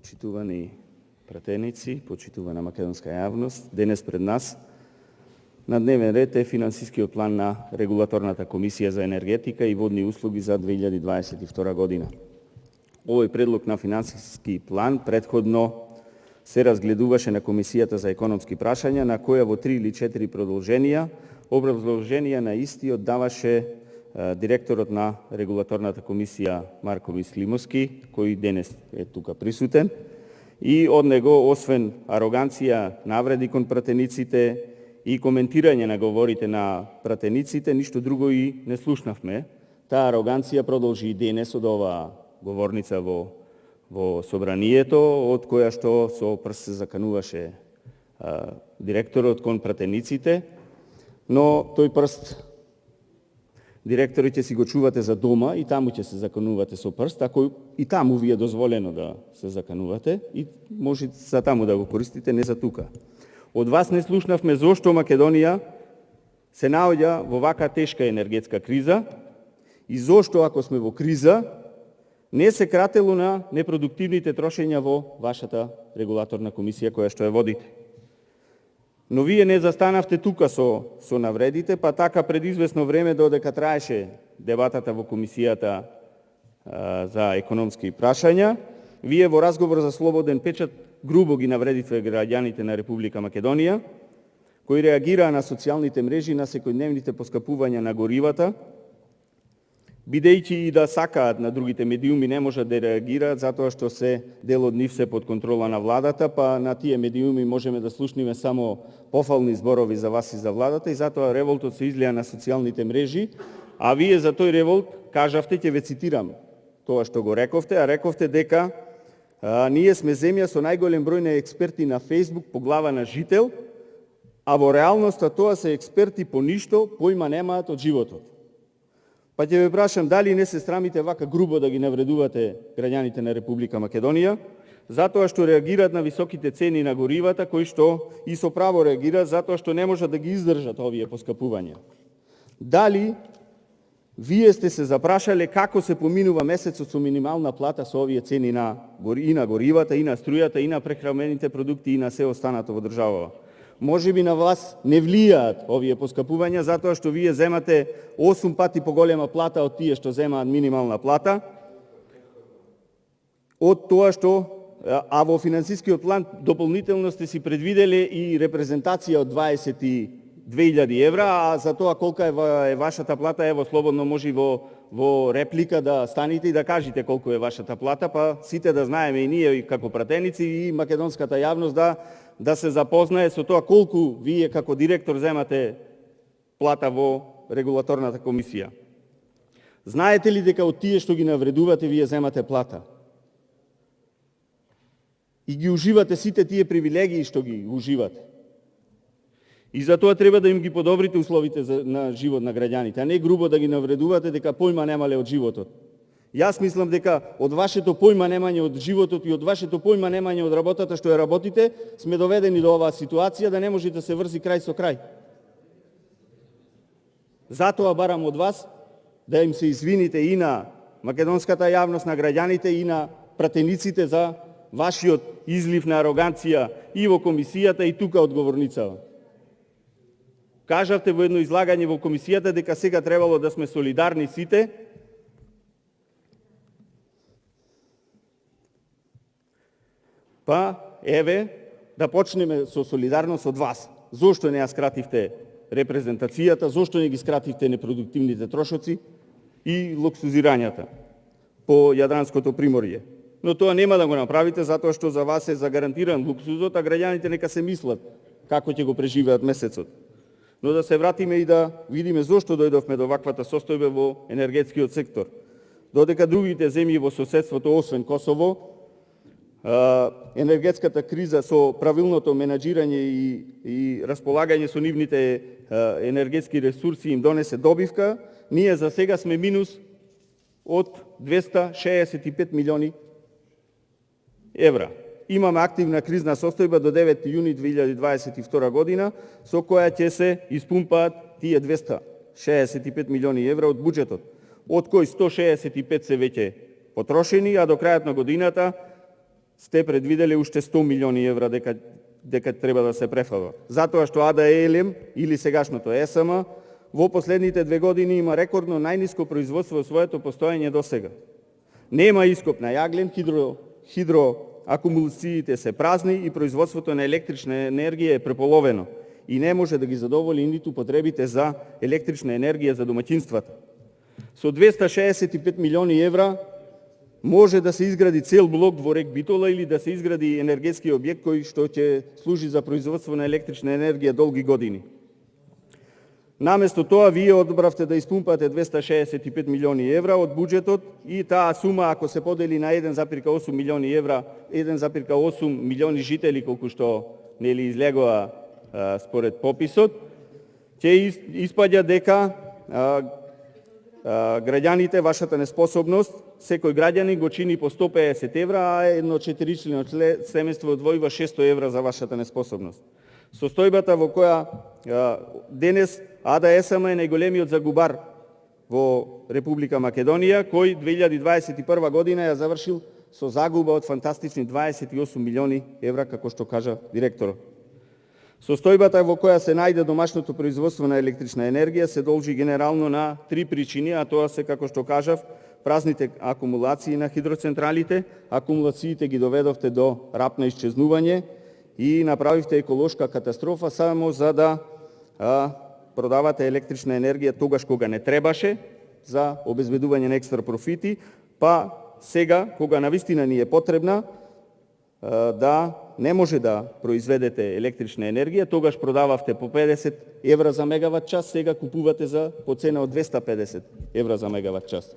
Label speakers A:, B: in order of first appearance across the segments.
A: Почитувани пратеници, почитувана македонска јавност, денес пред нас на дневен ред е финансискиот план на Регулаторната комисија за енергетика и водни услуги за 2022 година. Овој предлог на финансиски план предходно се разгледуваше на Комисијата за економски прашања, на која во 3 или 4 продолженија образложенија на истиот даваше директорот на Регулаторната комисија Марко Мислимовски, кој денес е тука присутен, и од него, освен ароганција, навреди кон пратениците и коментирање на говорите на пратениците, ништо друго и не слушнавме. Таа ароганција продолжи и денес од оваа говорница во собранието, од која што со прст се закануваше директорот кон пратениците, но тој прст директорите си го чувате за дома и таму ќе се заканувате со прст, ако и таму ви е дозволено да се заканувате и може за таму да го користите, не за тука. Од вас не слушнавме зошто Македонија се наоѓа во вака тешка енергетска криза и зошто, ако сме во криза, не се кратело на непродуктивните трошења во вашата регулаторна комисија која што ја водите. Но вие не застанавте тука со навредите, па така пред известно време, додека траеше дебатата во Комисијата за економски прашања, вие во разговор за слободен печат грубо ги навредите граѓаните на Република Македонија, кои реагираа на социјалните мрежи на секојдневните поскапувања на горивата, бидејќи и да сакаат на другите медиуми не можат да реагираат затоа што се дел од нив се под контрола на владата, па на тие медиуми можеме да слушнеме само пофални зборови за вас и за владата и затоа револтот се излија на социјалните мрежи, а вие за тој револт кажавте, ќе ве цитирам тоа што го рековте, а рековте дека ние сме земја со најголем број на експерти на Фејсбук по глава на жител, а во реалноста тоа се експерти по ништо, појма немаат од животот. Па ќе ве прашам дали не се срамите вака грубо да ги навредувате граѓаните на Република Македонија, затоа што реагираат на високите цени на горивата, кои што и со право реагираат затоа што не можат да ги издржат овие поскапувања. Дали вие сте се запрашале како се поминува месецот со минимална плата со овие цени на горивата, и на струјата, и на прехранените продукти, и на се останато во државава? Може би на вас не влијаат овие поскапувања, затоа што вие земате 8 пати поголема плата од тие што земаат минимална плата, од тоа што, а во финансискиот план дополнително сте си предвиделе и репрезентација од 22.000 евра, а за тоа колка е вашата плата, ево слободно може и во реплика да станете и да кажете колку е вашата плата, па сите да знаеме и ние како пратеници и македонската јавност да се запознае со тоа колку вие како директор земате плата во Регулаторната комисија. Знаете ли дека од тие што ги навредувате вие земате плата? И ги уживате сите тие привилегии што ги уживате. И затоа треба да им ги подобрите условите на живот на граѓаните, а не грубо да ги навредувате дека појма немале од животот. Јас мислам дека од вашето појма немање од животот и од вашето појма немање од работата што ја работите, сме доведени до оваа ситуација да не може да се врзи крај со крај. Затоа барам од вас да им се извините и на македонската јавност, на граѓаните и на пратениците за вашиот излив на ароганција и во комисијата и тука од говорницава. Кажавте во едно излагање во комисијата дека сега требало да сме солидарни сите. Па, еве, да почнеме со солидарност од вас. Зошто не ја скративте репрезентацијата, зошто не ги скративте непродуктивните трошоци и луксузирањата по Јадранското приморје? Но тоа нема да го направите, затоа што за вас е загарантиран луксузот, а граѓаните нека се мислат како ќе го преживеат месецот. Но да се вратиме и да видиме зошто дојдовме до ваквата состојба во енергетскиот сектор. Додека другите земји во соседството, освен Косово, енергетската криза со правилното менаџирање и располагање со нивните енергетски ресурси им донесе добивка, ние за сега сме минус од 265 милиони евра. Имаме активна кризна состојба до 9 јуни 2022 година, со која ќе се испумпаат тие 265 милиони евра од буџетот, од кои 165 се веќе потрошени, а до крајот на годината сте предвидели уште 100 милиони евра дека треба да се префала. Затоа што АД ЕЛЕМ или сегашното ЕСМ во последните 2 години има рекордно најниско производство во своето постоење до сега. Нема ископ на јаглен, хидроакумулациите се празни и производството на електрична енергија е преполовено и не може да ги задоволи ниту потребите за електрична енергија за домаќинствата. Со 265 милиони евра може да се изгради цел блок во Рек Битола или да се изгради енергетски објект кој што ќе служи за производство на електрична енергија долги години. Наместо тоа, вие одбравте да испумпате 265 милиони евра од буџетот и таа сума, ако се подели на 1,8 милиони евра, 1,8 милиони жители, колку што нели излегоа според пописот, ќе испаѓа дека граѓаните, вашата неспособност, секој граѓанин го чини по 150 евра, а едно 4-члено семејство одвојува 600 евра за вашата неспособност. Состојбата во која денес АД-ЕСМ е најголемиот загубар во Република Македонија, кој 2021 година ја завршил со загуба од фантастични 28 милиони евра, како што кажа директорот. Состојбата во која се најде домашното производство на електрична енергија се должи генерално на 3 причини, а тоа се, како што кажав, празните акумулации на хидроцентралите, акумулациите ги доведовте до рапно исчезнување и направивте еколошка катастрофа само за да продавате електрична енергија тогаш кога не требаше за обезбедување на екстра профити, па сега кога навистина ни е потребна да не може да произведете електрична енергија, тогаш продававте по 50 евра за мегават час, сега купувате по цена од 250 евра за мегават час.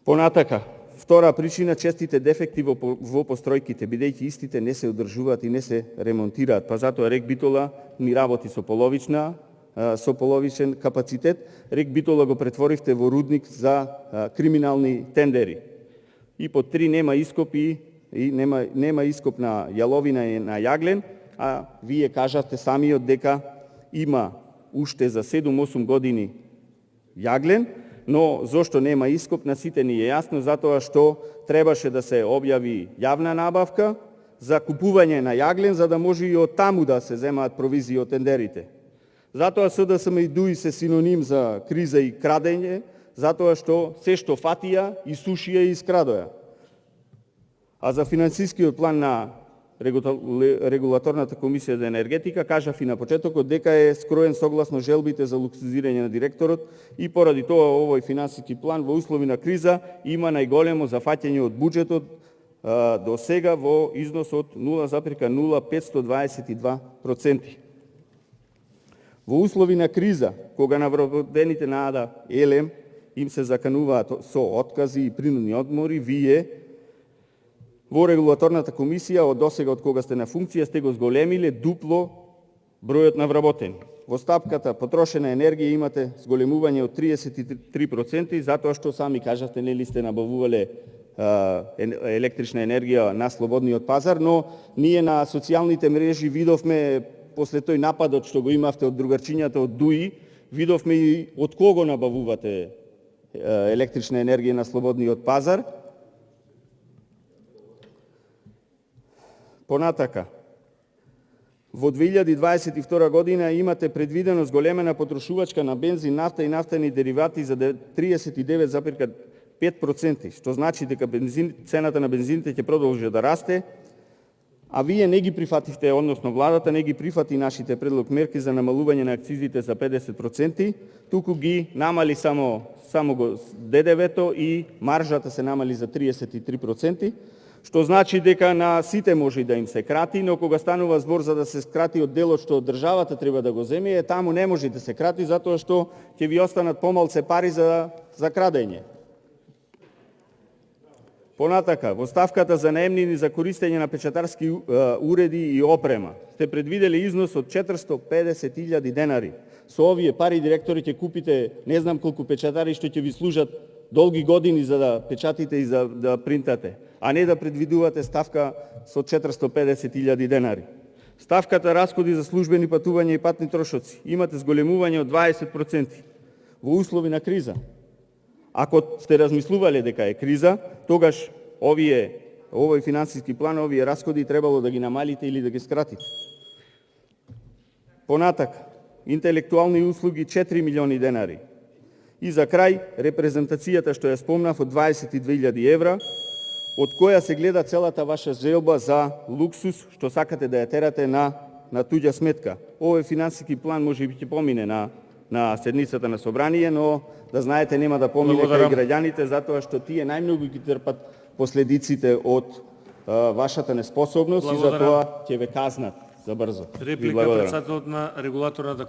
A: Понатака, втора причина, честите дефекти во постројките, бидејќи истите не се одржуваат и не се ремонтираат, па затоа Рек Битола ни работи со половичен капацитет. Рек Битола го претворивте во рудник за криминални тендери. И по 3 нема ископ и нема ископ на јаловина и на јаглен, а вие кажавте самиот дека има уште за 7-8 години јаглен, но зошто нема ископ на сите ни е јасно, затоа што требаше да се објави јавна набавка за купување на јаглен, за да може и од таму да се земаат провизии од тендерите. Затоа СДСМ и ДУИ се синоним за криза и крадење, затоа што се што фатија, исушија и искрадоја. А за финансискиот план на Регулаторната комисија за енергетика кажав и на почетокот дека е скроен согласно желбите за луксузирање на директорот и поради тоа овој финансиски план во услови на криза има најголемо зафаќање од буџетот до сега во износ од 0,0522%. Во услови на криза, кога на вработените на АД ЕЛЕМ им се закануваат со откази и принудни одмори, вие во Регулаторната комисија од досега од кога сте на функција сте го зголемиле дупло бројот на вработени. Во стапката потрошена енергија имате зголемување од 33% и затоа што сами кажавте нели сте набавувале електрична енергија на слободниот пазар, но ние на социјалните мрежи видовме после тој нападот што го имавте од другарчињата од ДУИ, видовме и од кого набавувате електрична енергија на слободниот пазар. Понатака, во 2022 година имате предвидено зголемена потрошувачка на бензин, нафта и нафтени деривати за 39,5%, што значи дека цената на бензините ќе продолжи да расте, а вие не ги прифативте, односно владата не ги прифати нашите предлог мерки за намалување на акцизите за 50%, туку ги намали само го ДДВ-то и маржата се намали за 33%, што значи дека на сите може да им се крати, но кога станува збор за да се скрати од делот што државата треба да го земе, таму не може да се крати, затоа што ќе ви останат помалце пари за крадење. Понатака, во ставката за наемнини за користење на печатарски уреди и опрема сте предвидели износ од 450.000 денари. Со овие пари директори ќе купите не знам колку печатари што ќе ви служат долги години за да печатите и за да принтате, а не да предвидувате ставка со 450.000 денари. Ставката расходи за службени патувања и патни трошоци имате зголемување од 20% во услови на криза. Ако сте размислувале дека е криза, тогаш овие овој финансиски план, овие расходи требало да ги намалите или да ги скратите. Понатак, интелектуални услуги 4 милиони денари. И за крај, репрезентацијата што ја спомнав од 22.000 евра, од која се гледа целата ваша желба за луксус што сакате да ја терате на туѓа сметка. Овој финансиски план може би ќе помине на седницата на собрание, но да знаете нема да помине кај граѓаните, затоа што тие најмногу ги трпат последиците од вашата неспособност и затоа ќе ве казнат за брзо.
B: Реплика председателот на регулаторната комисија.